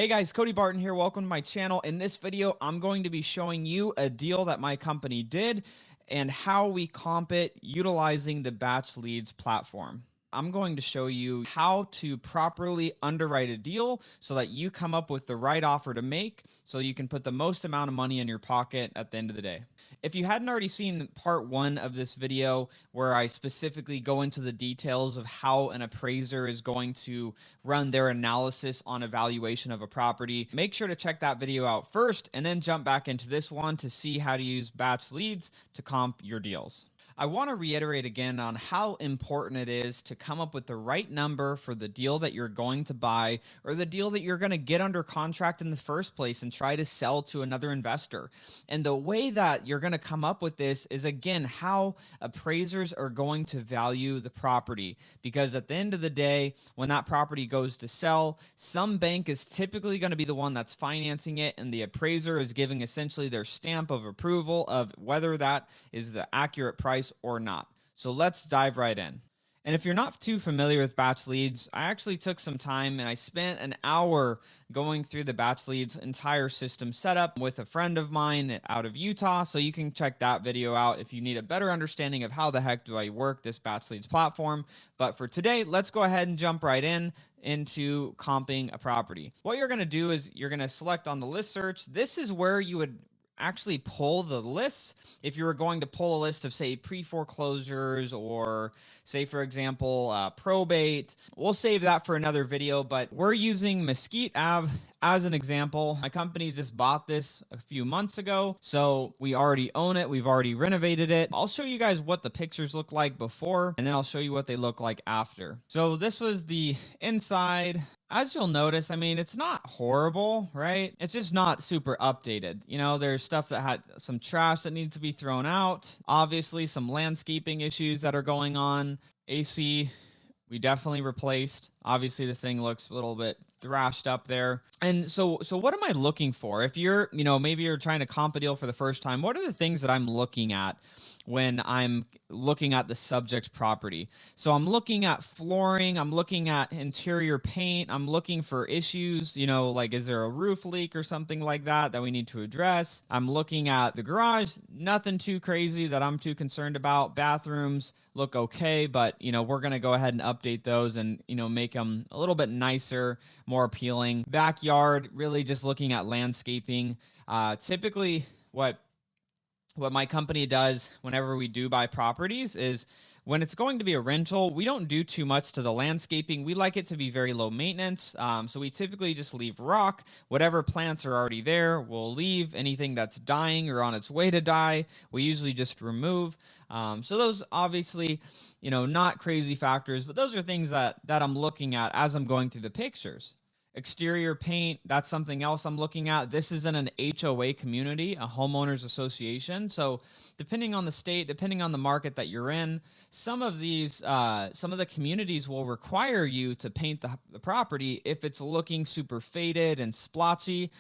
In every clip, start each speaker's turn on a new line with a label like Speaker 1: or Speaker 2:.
Speaker 1: Hey guys, Cody Barton here. Welcome to my channel. In this video, I'm going to be showing you a deal that my company did and how we comp it utilizing the Batchleads platform. I'm going to show you how to properly underwrite a deal so that you come up with the right offer to make so you can put the most amount of money in your pocket at the end of the day. If you hadn't already seen part one of this video where I specifically go into the details of how an appraiser is going to run their analysis on evaluation of a property, make sure to check that video out first and then jump back into this one to see how to use Batchleads to comp your deals. I want to reiterate again on how important it is to come up with the right number for the deal that you're going to buy or the deal that you're going to get under contract in the first place and try to sell to another investor. And the way that you're going to come up with this is, again, how appraisers are going to value the property. Because at the end of the day, when that property goes to sell, some bank is typically going to be the one that's financing it, and the appraiser is giving essentially their stamp of approval of whether that is the accurate price or not. So let's dive right in. And if you're not too familiar with Batchleads, I actually took some time and I spent an hour going through the Batchleads entire system setup with a friend of mine out of Utah. So you can check that video out if you need a better understanding of how the heck do I work this Batchleads platform. But for today, let's go ahead and jump right into comping a property. What you're going to do is you're going to select on the list search. This is where you would actually pull the lists if you were going to pull a list of, say, pre-foreclosures or, say, for example, probate. We'll save that for another video, but we're using Mesquite Ave as an example. My company just bought this a few months ago, so we already own it. We've already renovated it. I'll show you guys what the pictures look like before, and then I'll show you what they look like after. So this was the inside. As you'll notice, I mean, it's not horrible, right? It's just not super updated. You know, there's stuff that had some trash that needs to be thrown out. Obviously, some landscaping issues that are going on. AC, we definitely replaced. Obviously, this thing looks a little bit thrashed up there. And so what am I looking for? If you're, maybe you're trying to comp a deal for the first time, what are the things that I'm looking at when I'm looking at the subject property? So I'm looking at flooring, I'm looking at interior paint, I'm looking for issues, like is there a roof leak or something like that we need to address? I'm looking at the garage, nothing too crazy that I'm too concerned about. Bathrooms look okay, but we're going to go ahead and update those and make them a little bit nicer, more appealing. Backyard, really just looking at landscaping. Typically what my company does whenever we do buy properties is when it's going to be a rental, we don't do too much to the landscaping. We like it to be very low maintenance. So we typically just leave rock. Whatever plants are already there, we'll leave. Anything that's dying or on its way to die, we usually just remove. So those obviously, not crazy factors, but those are things that I'm looking at as I'm going through the pictures. Exterior paint, that's something else I'm looking at. This is in an HOA community, a homeowners association. So depending on the state, depending on the market that you're in, some of the communities will require you to paint the property if it's looking super faded and splotchy.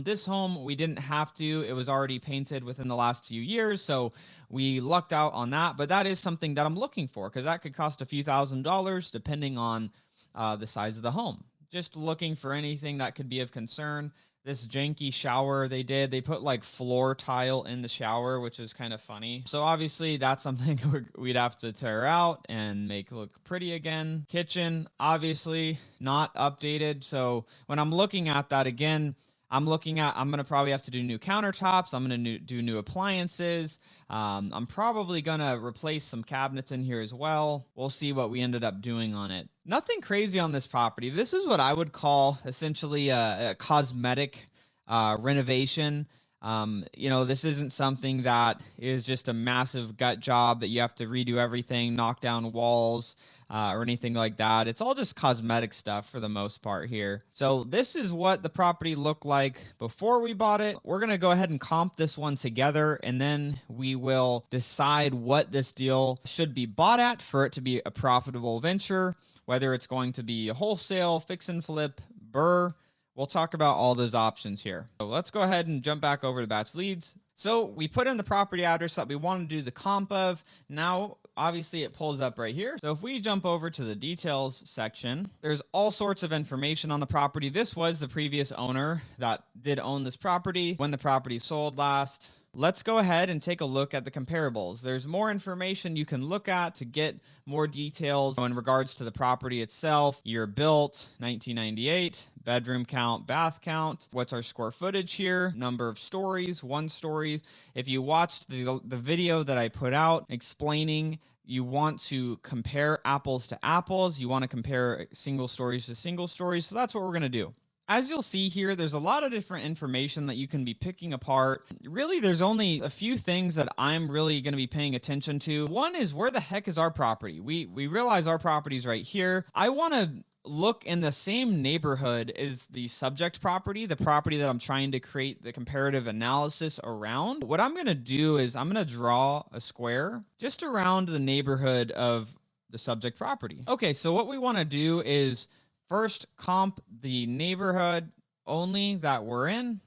Speaker 1: This home, we didn't have to. It was already painted within the last few years, so we lucked out on that. But that is something that I'm looking for because that could cost a few $1,000s depending on the size of the home. Just looking for anything that could be of concern. This janky shower they put like floor tile in the shower, which is kind of funny. So obviously that's something we'd have to tear out and make look pretty again. Kitchen, obviously not updated. So when I'm looking at that again, I'm going to probably have to do new countertops. I'm going to do new appliances. I'm probably going to replace some cabinets in here as well. We'll see what we ended up doing on it. Nothing crazy on this property. This is what I would call essentially a cosmetic renovation. This isn't something that is just a massive gut job that you have to redo everything, knock down walls, or anything like that. It's all just cosmetic stuff for the most part here. So this is what the property looked like before we bought it. We're going to go ahead and comp this one together, and then we will decide what this deal should be bought at for it to be a profitable venture, whether it's going to be a wholesale, fix and flip, BRRRR. We'll talk about all those options here. So let's go ahead and jump back over to Batchleads. So we put in the property address that we want to do the comp of. Now, obviously it pulls up right here. So if we jump over to the details section, there's all sorts of information on the property. This was the previous owner that did own this property, when the property sold last. Let's go ahead and take a look at the comparables. There's more information you can look at to get more details in regards to the property itself. Year built, 1998, bedroom count, bath count. What's our square footage here? Number of stories, 1 story. If you watched the video that I put out explaining you want to compare apples to apples, you want to compare single stories to single stories. So that's what we're going to do. As you'll see here, there's a lot of different information that you can be picking apart. Really, there's only a few things that I'm really going to be paying attention to. One is, where the heck is our property? We realize our property's right here. I want to look in the same neighborhood as the subject property, the property that I'm trying to create the comparative analysis around. What I'm going to do is I'm going to draw a square just around the neighborhood of the subject property. Okay, so what we want to do is first comp the neighborhood only that we're in,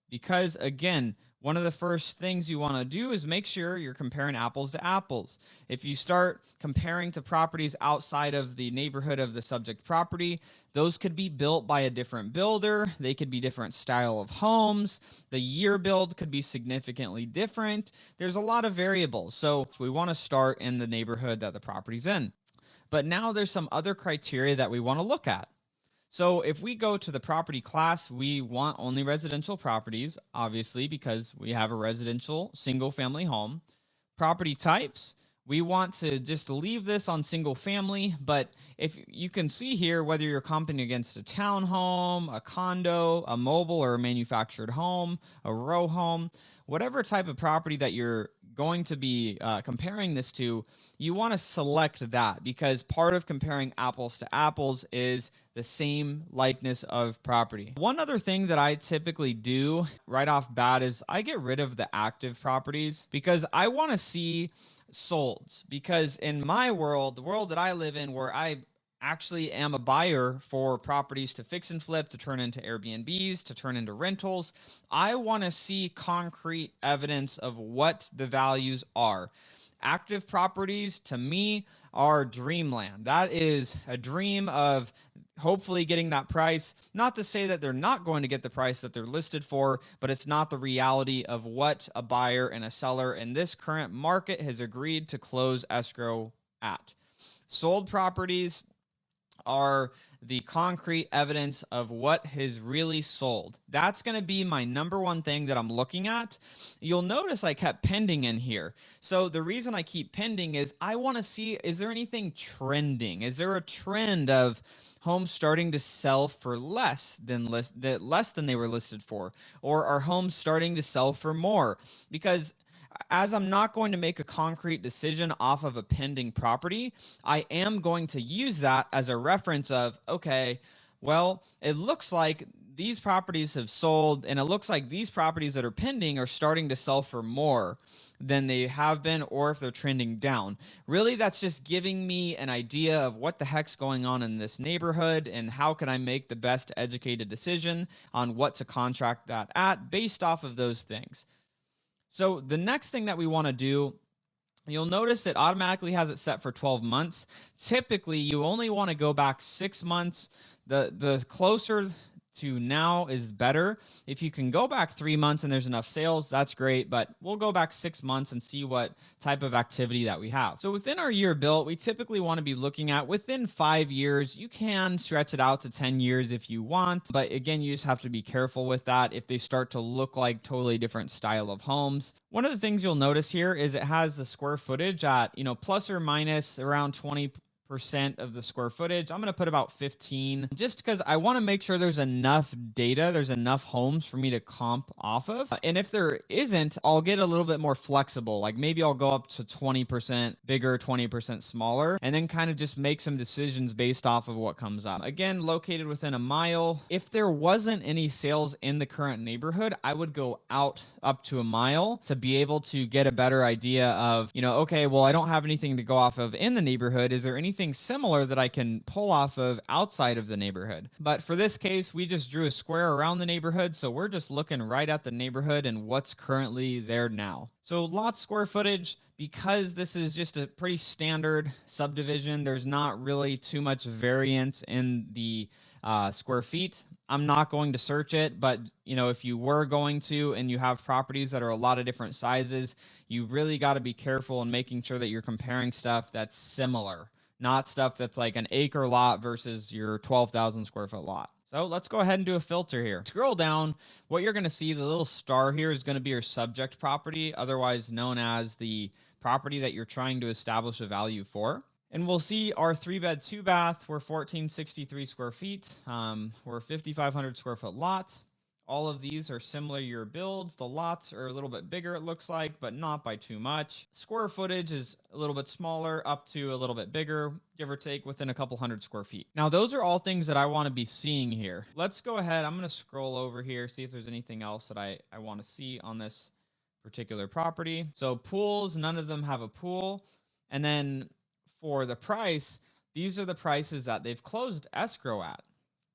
Speaker 1: because again, one of the first things you want to do is make sure you're comparing apples to apples. If you start comparing to properties outside of the neighborhood of the subject property, those could be built by a different builder. They could be different style of homes. The year build could be significantly different. There's a lot of variables. So we want to start in the neighborhood that the property's in. But now there's some other criteria that we want to look at. So if we go to the property class, we want only residential properties, obviously, because we have a residential single family home. Property types, we want to just leave this on single family, but if you can see here, whether you're comping against a townhome, a condo, a mobile or a manufactured home, a row home, whatever type of property that you're going to be comparing this to, you want to select that, because part of comparing apples to apples is the same likeness of property. One other thing that I typically do right off bat is I get rid of the active properties, because I want to see solds. Because in my world, the world that I live in, where I actually am a buyer for properties to fix and flip, to turn into Airbnbs, to turn into rentals, I want to see concrete evidence of what the values are. Active properties, to me, are dreamland. That is a dream of hopefully getting that price. Not to say that they're not going to get the price that they're listed for, but it's not the reality of what a buyer and a seller in this current market has agreed to close escrow at. Sold properties are the concrete evidence of what has really sold. That's going to be my number one thing that I'm looking at. You'll notice I kept pending in here. So the reason I keep pending is I want to see, is there anything trending? Is there a trend of homes starting to sell for less than they were listed for? Or are homes starting to sell for more? Because as I'm not going to make a concrete decision off of a pending property, I am going to use that as a reference of, okay, well, it looks like these properties have sold, and it looks like these properties that are pending are starting to sell for more than they have been, or if they're trending down. Really, that's just giving me an idea of what the heck's going on in this neighborhood, and how can I make the best educated decision on what to contract that at based off of those things. So the next thing that we want to do, you'll notice it automatically has it set for 12 months. Typically, you only want to go back 6 months. The closer to now is better. If you can go back 3 months and there's enough sales, that's great, but we'll go back 6 months and see what type of activity that we have. So within our year built, we typically want to be looking at within 5 years. You can stretch it out to 10 years if you want, but again, you just have to be careful with that if they start to look like totally different style of homes. One of the things you'll notice here is it has the square footage at, plus or minus around 20% of the square footage. I'm going to put about 15, just because I want to make sure there's enough data, there's enough homes for me to comp off of. And if there isn't, I'll get a little bit more flexible. Like maybe I'll go up to 20% bigger, 20% smaller, and then kind of just make some decisions based off of what comes up. Again, located within a mile. If there wasn't any sales in the current neighborhood, I would go out up to a mile to be able to get a better idea of, okay, well, I don't have anything to go off of in the neighborhood. Is there anything anything similar that I can pull off of outside of the neighborhood. But for this case, we just drew a square around the neighborhood, so we're just looking right at the neighborhood and what's currently there now. So lot square footage, because this is just a pretty standard subdivision, there's not really too much variance in the square feet. I'm not going to search it, but if you were going to and you have properties that are a lot of different sizes, you really got to be careful in making sure that you're comparing stuff that's similar, not stuff that's like an acre lot versus your 12,000 square foot lot. So let's go ahead and do a filter here. Scroll down. What you're going to see, the little star here is going to be your subject property, otherwise known as the property that you're trying to establish a value for. And we'll see our 3-bed, 2-bath. We're 1,463 square feet. We're a 5,500 square foot lot. All of these are similar year builds. The lots are a little bit bigger, it looks like, but not by too much. Square footage is a little bit smaller, up to a little bit bigger, give or take within a couple hundred square feet. Now, those are all things that I want to be seeing here. Let's go ahead. I'm going to scroll over here, see if there's anything else that I want to see on this particular property. So pools, none of them have a pool. And then for the price, these are the prices that they've closed escrow at.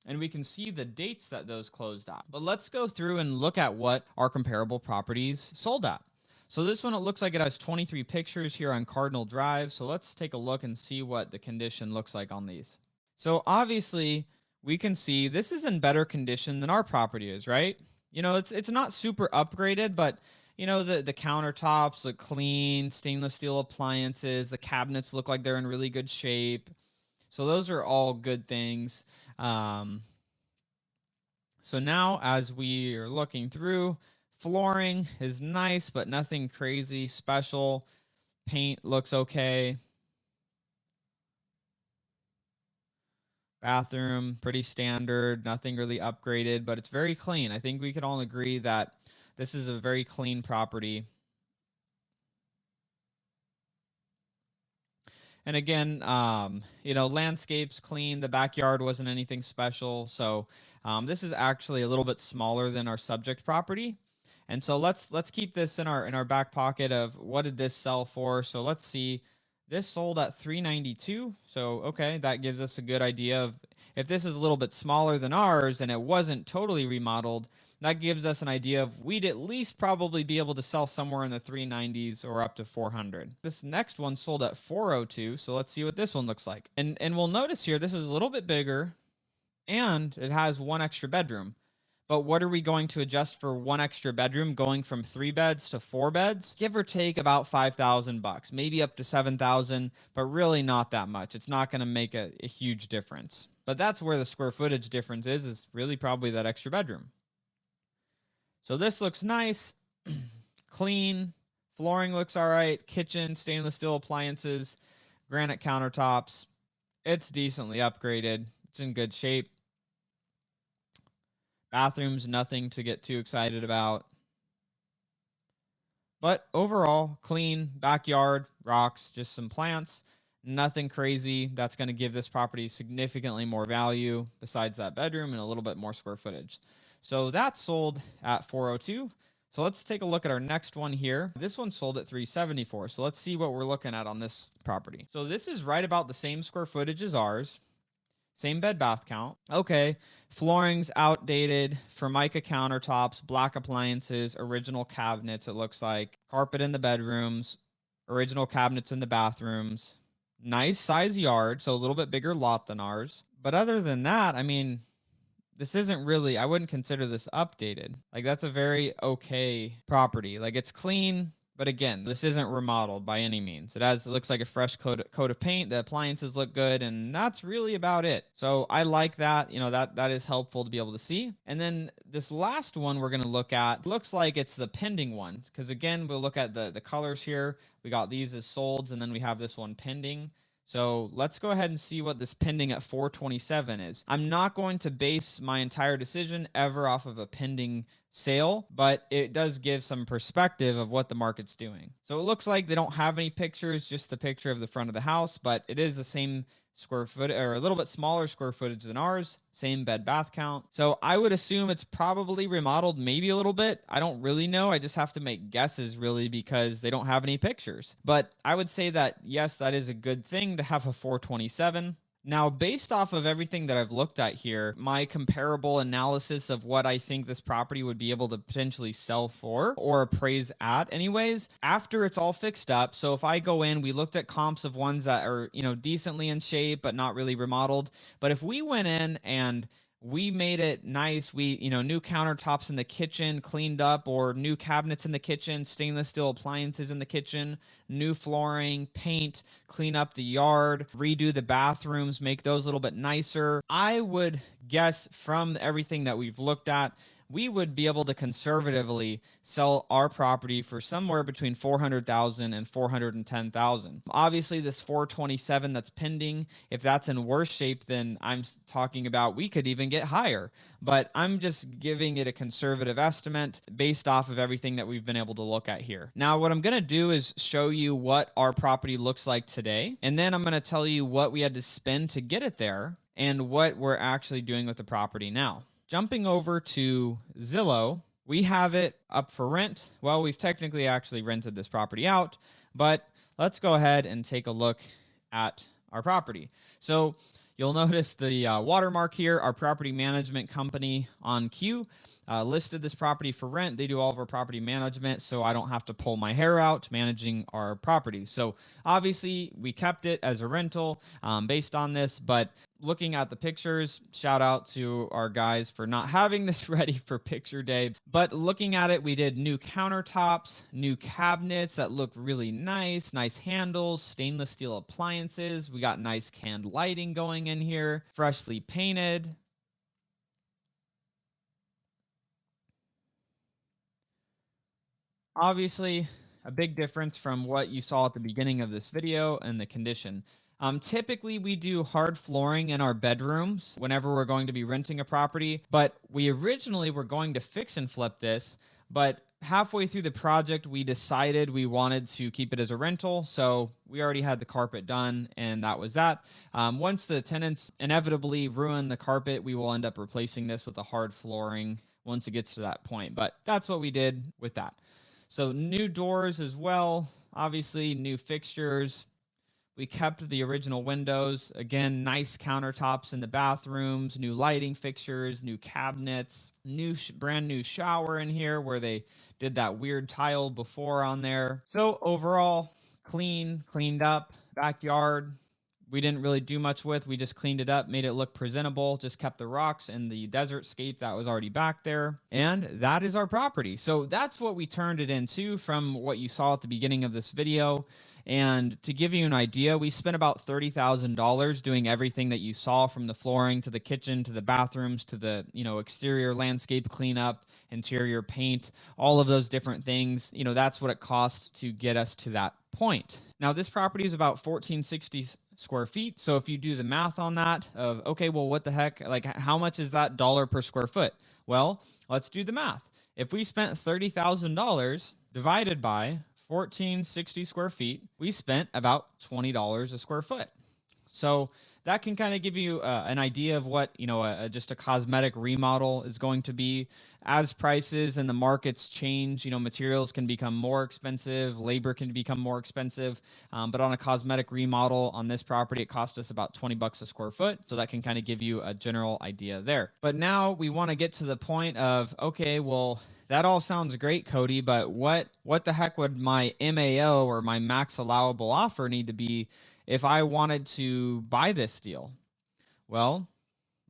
Speaker 1: And we can see the dates that those closed at. But let's go through and look at what our comparable properties sold at. So this one, it looks like it has 23 pictures here on Cardinal Drive. So let's take a look and see what the condition looks like on these. So obviously, we can see this is in better condition than our property is, right? It's not super upgraded, but the countertops look clean, stainless steel appliances, the cabinets look like they're in really good shape. So those are all good things. So now as we are looking through, flooring is nice, but nothing crazy special. Paint looks okay. Bathroom, pretty standard, nothing really upgraded, but it's very clean. I think we can all agree that this is a very clean property. And again, landscape's clean. The backyard wasn't anything special. So this is actually a little bit smaller than our subject property. And so let's keep this in our back pocket of what did this sell for. So let's see. This sold at $392. So okay, that gives us a good idea of if this is a little bit smaller than ours and it wasn't totally remodeled, that gives us an idea of we'd at least probably be able to sell somewhere in the 390s or up to 400. This next one sold at 402, so let's see what this one looks like. And we'll notice here this is a little bit bigger and it has one extra bedroom. But what are we going to adjust for one extra bedroom going from 3 beds to 4 beds? Give or take about $5,000, maybe up to $7,000, but really not that much. It's not going to make a huge difference. But that's where the square footage difference is really probably that extra bedroom. So this looks nice, clean, flooring looks all right, kitchen, stainless steel appliances, granite countertops. It's decently upgraded. It's in good shape. Bathrooms, nothing to get too excited about. But overall, clean, backyard, rocks, just some plants. Nothing crazy. That's going to give this property significantly more value besides that bedroom and a little bit more square footage. So that sold at 402. So let's take a look at our next one here. This one sold at 374. So let's see what we're looking at on this property. So this is right about the same square footage as ours. Same bed bath count. Okay, flooring's outdated, Formica countertops, black appliances, original cabinets, it looks like. Carpet in the bedrooms, original cabinets in the bathrooms. Nice size yard, so a little bit bigger lot than ours. But other than that, I mean, this isn't really, I wouldn't consider this updated. Like, that's a very okay property. Like, it's clean, but again, this isn't remodeled by any means. It looks like a fresh coat of paint. The appliances look good, and that's really about it. So I like that. That is helpful to be able to see. And then this last one we're going to look at looks like it's the pending one, because again, we'll look at the colors here. We got these as solds, and then we have this one pending. So let's go ahead and see what this pending at 427 is. I'm not going to base my entire decision ever off of a pending sale, but it does give some perspective of what the market's doing. So it looks like they don't have any pictures, just the picture of the front of the house, but it is the same square foot or a little bit smaller square footage than ours, same bed bath count. So I would assume it's probably remodeled maybe a little bit. I don't really know. I just have to make guesses really because they don't have any pictures. But I would say that yes, that is a good thing to have a 427. Now, based off of everything that I've looked at here, my comparable analysis of what I think this property would be able to potentially sell for or appraise at anyways, after it's all fixed up. So if I go in, we looked at comps of ones that are, decently in shape, but not really remodeled. But if we went in and we made it nice. We, new countertops in the kitchen, cleaned up, or new cabinets in the kitchen, stainless steel appliances in the kitchen, new flooring, paint, clean up the yard, redo the bathrooms, make those a little bit nicer. I would guess from everything that we've looked at, we would be able to conservatively sell our property for somewhere between $400,000 and $410,000. Obviously, this 427 that's pending, if that's in worse shape than I'm talking about, we could even get higher. But I'm just giving it a conservative estimate based off of everything that we've been able to look at here. Now, what I'm going to do is show you what our property looks like today, and then I'm going to tell you what we had to spend to get it there and what we're actually doing with the property now. Jumping over to Zillow, we have it up for rent. Well, we've technically actually rented this property out, but let's go ahead and take a look at our property. So you'll notice the watermark here, our property management company on Q listed this property for rent. They do all of our property management, so I don't have to pull my hair out managing our property. So obviously we kept it as a rental based on this, but looking at the pictures, shout out to our guys for not having this ready for picture day. But looking at it, we did new countertops, new cabinets that look really nice, nice handles, stainless steel appliances. We got nice canned lighting going in here, freshly painted. Obviously, a big difference from what you saw at the beginning of this video and the condition. Typically, we do hard flooring in our bedrooms whenever we're going to be renting a property, but we originally were going to fix and flip this, but halfway through the project, we decided we wanted to keep it as a rental, so we already had the carpet done, and that was that. Once the tenants inevitably ruin the carpet, we will end up replacing this with a hard flooring once it gets to that point, but that's what we did with that. So new doors as well, obviously new fixtures. We kept the original windows. Again, nice countertops in the bathrooms, new lighting fixtures, new cabinets, brand new shower in here where they did that weird tile before on there. So overall, cleaned up, backyard. We didn't really do much with. We just cleaned it up, made it look presentable, just kept the rocks and the desert scape that was already back there. And that is our property. So that's what we turned it into from what you saw at the beginning of this video. And to give you an idea, we spent about $30,000 doing everything that you saw, from the flooring to the kitchen to the bathrooms to the, exterior landscape cleanup, interior paint, all of those different things. That's what it cost to get us to that point. Now, this property is about 1460 square feet. So if you do the math on that of, okay, well, what the heck, like how much is that dollar per square foot? Well, let's do the math. If we spent $30,000 divided by 1460 square feet, we spent about $20 a square foot. So that can kind of give you an idea of what, just a cosmetic remodel is going to be. As prices and the markets change, materials can become more expensive, labor can become more expensive. But on a cosmetic remodel on this property, it cost us about $20 a square foot. So that can kind of give you a general idea there. But now we want to get to the point of, okay, well, that all sounds great, Cody, but what the heck would my MAO or my max allowable offer need to be if I wanted to buy this deal? Well,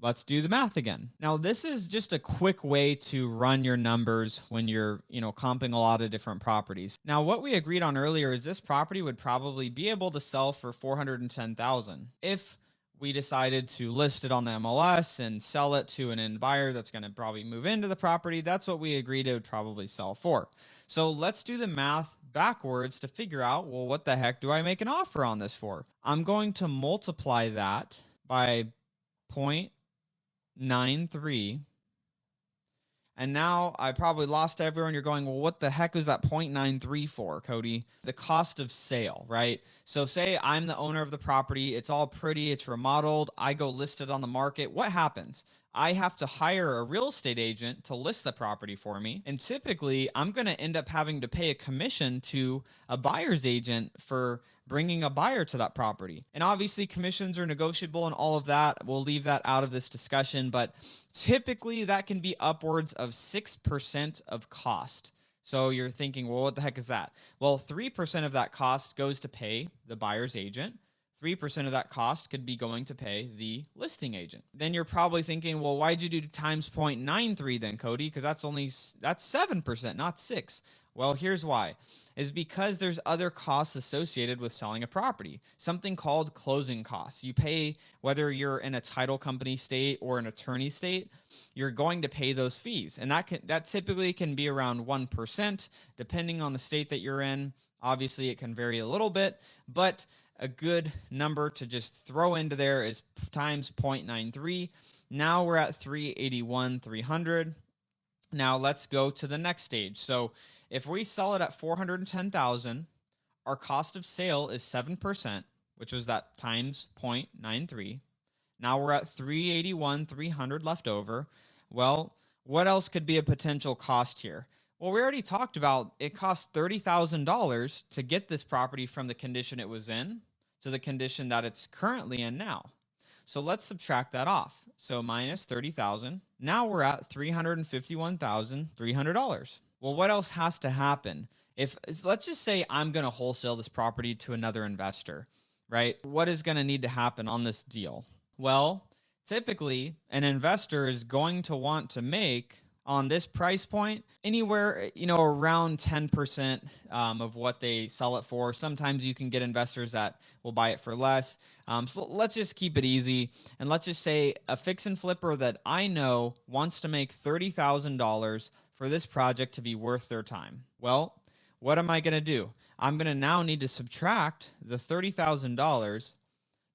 Speaker 1: let's do the math again. Now, this is just a quick way to run your numbers when you're, comping a lot of different properties. Now, what we agreed on earlier is this property would probably be able to sell for $410,000 if we decided to list it on the MLS and sell it to an end buyer that's going to probably move into the property. That's what we agreed it would probably sell for. So let's do the math backwards to figure out, well, what the heck do I make an offer on this for? I'm going to multiply that by 0.93, And now I probably lost everyone. You're going, well, what the heck is that 0.93 for, Cody? The cost of sale, right? So say I'm the owner of the property. It's all pretty. It's remodeled. I go list it on the market. What happens? I have to hire a real estate agent to list the property for me. And typically, I'm going to end up having to pay a commission to a buyer's agent for bringing a buyer to that property. And obviously, commissions are negotiable and all of that. We'll leave that out of this discussion, but typically that can be upwards of 6% of cost. So you're thinking, well, what the heck is that? Well, 3% of that cost goes to pay the buyer's agent. 3% of that cost could be going to pay the listing agent. Then you're probably thinking, well, why'd you do times 0.93 then, Cody? Because that's 7%, not 6. Well, here's why. Is because there's other costs associated with selling a property, something called closing costs. You pay, whether you're in a title company state or an attorney state, you're going to pay those fees. And that typically can be around 1%, depending on the state that you're in. Obviously, it can vary a little bit, but a good number to just throw into there is times 0.93. Now we're at 381,300. Now let's go to the next stage. So if we sell it at 410,000, our cost of sale is 7%, which was that times 0.93. Now we're at 381,300 left over. Well, what else could be a potential cost here? Well, we already talked about it cost $30,000 to get this property from the condition it was in to the condition that it's currently in now. So let's subtract that off. So minus 30,000. Now we're at $351,300. Well, what else has to happen? Let's just say I'm going to wholesale this property to another investor, right? What is going to need to happen on this deal? Well, typically an investor is going to want to make on this price point anywhere, around 10% of what they sell it for. Sometimes you can get investors that will buy it for less. So let's just keep it easy. And let's just say a fix and flipper that I know wants to make $30,000 for this project to be worth their time. Well, what am I going to do? I'm going to now need to subtract the $30,000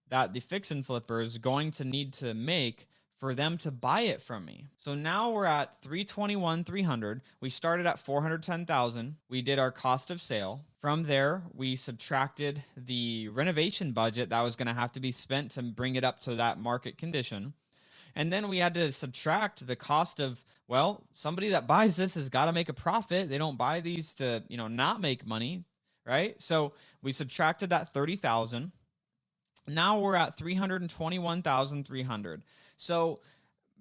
Speaker 1: that the fix and flipper is going to need to make for them to buy it from me. So now we're at 321,300. We started at 410,000. We did our cost of sale. From there, we subtracted the renovation budget that was going to have to be spent to bring it up to that market condition. And then we had to subtract the cost of, well, somebody that buys this has got to make a profit. They don't buy these to, not make money, right? So we subtracted that 30,000. Now we're at 321,300. So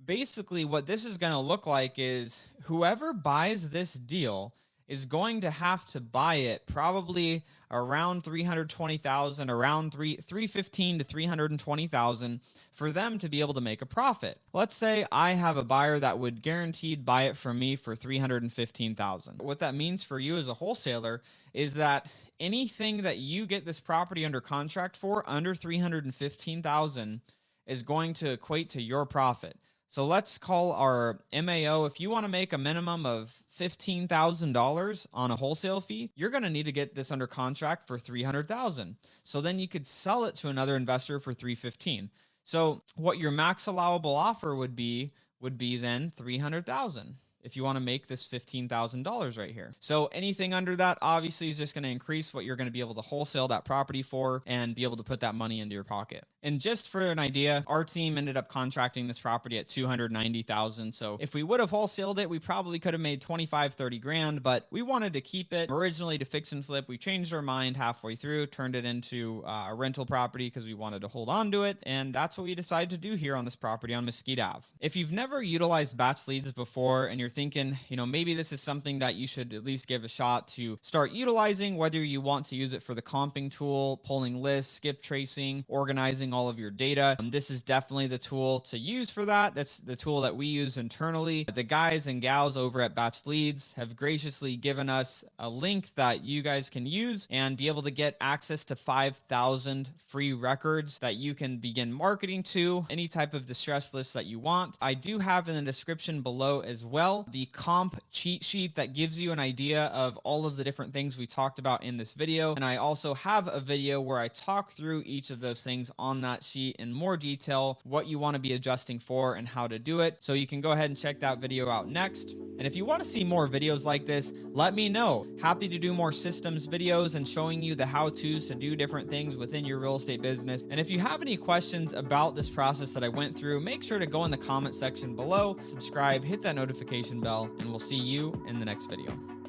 Speaker 1: basically what this is going to look like is whoever buys this deal is going to have to buy it probably around 320,000, around 315 to 320,000 for them to be able to make a profit. Let's say I have a buyer that would guaranteed buy it from me for 315,000. What that means for you as a wholesaler is that anything that you get this property under contract for under 315,000 is going to equate to your profit. So let's call our MAO. If you want to make a minimum of $15,000 on a wholesale fee, you're going to need to get this under contract for $300,000. So then you could sell it to another investor for $315,000. So what your max allowable offer would be then $300,000. If you want to make this $15,000 right here. So anything under that obviously is just going to increase what you're going to be able to wholesale that property for and be able to put that money into your pocket. And just for an idea, our team ended up contracting this property at $290,000. So if we would have wholesaled it, we probably could have made 25, 30 grand, but we wanted to keep it originally to fix and flip. We changed our mind halfway through, turned it into a rental property because we wanted to hold on to it. And that's what we decided to do here on this property on Mesquite Ave. If you've never utilized Batchleads before and you're thinking, maybe this is something that you should at least give a shot to start utilizing, whether you want to use it for the comping tool, pulling lists, skip tracing, organizing all of your data. This is definitely the tool to use for that. That's the tool that we use internally. The guys and gals over at Batchleads have graciously given us a link that you guys can use and be able to get access to 5,000 free records that you can begin marketing to any type of distress list that you want. I do have in the description below as well well, the comp cheat sheet that gives you an idea of all of the different things we talked about in this video. And I also have a video where I talk through each of those things on that sheet in more detail, what you want to be adjusting for and how to do it. So you can go ahead and check that video out next. And if you want to see more videos like this, let me know. Happy to do more systems videos and showing you the how-tos to do different things within your real estate business. And if you have any questions about this process that I went through, make sure to go in the comment section below, subscribe, hit that notification bell, and we'll see you in the next video.